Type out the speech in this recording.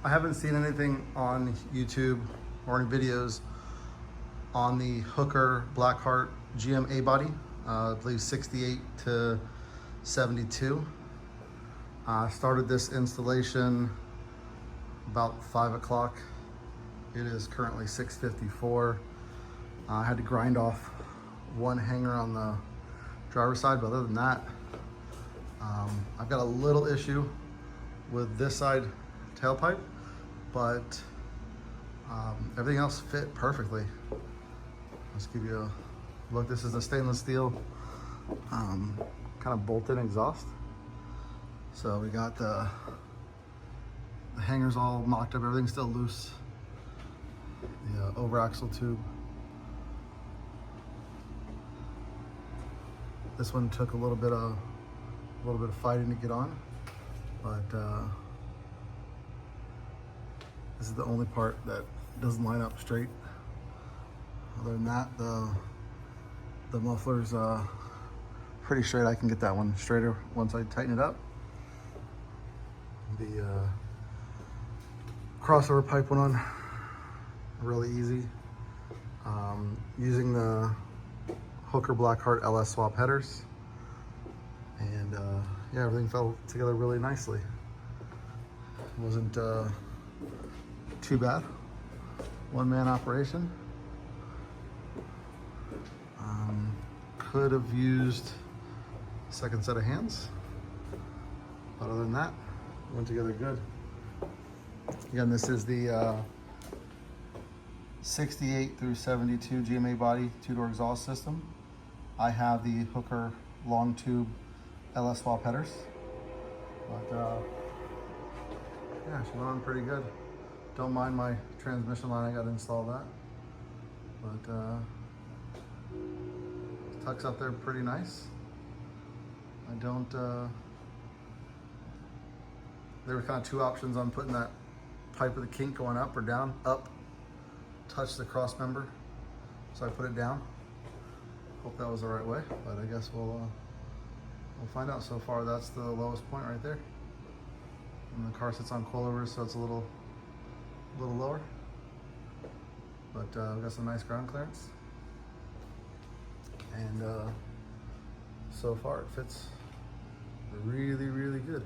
I haven't seen anything on YouTube or any videos on the Hooker Blackheart GM body. I believe 68 to 72. I started this installation about 5 o'clock. It is currently 6:54. I had to grind off one hanger on the driver's side, but other than that, I've got a little issue with this side tailpipe, but everything else fit perfectly. Let's give you a look. This is a stainless steel kind of bolt-in exhaust. So we got the hangers all mocked up, everything's still loose. The over axle tube. This one took a little bit of fighting to get on, but this is the only part that doesn't line up straight. Other than that, the muffler's pretty straight. I can get that one straighter once I tighten it up. The crossover pipe went on really easy. Using the Hooker Blackheart LS swap headers, and yeah, everything fell together really nicely. It wasn't too bad. One-man operation. Could have used a second set of hands, but other than that, it went together good. Again, this is the 68 through 72 GMA body two-door exhaust system. I have the Hooker long tube LS swap headers, but yeah, she went on pretty good. Don't mind my transmission line, I got to install that, but tucks up there pretty nice. I don't, there were kind of two options on putting that pipe with the kink going up or down. Up, touch the cross member, so I put it down. Hope that was the right way, but I guess we'll find out. So far, that's the lowest point right there. And the car sits on coilovers, so it's a little lower. But we got some nice ground clearance, and so far it fits really, really good.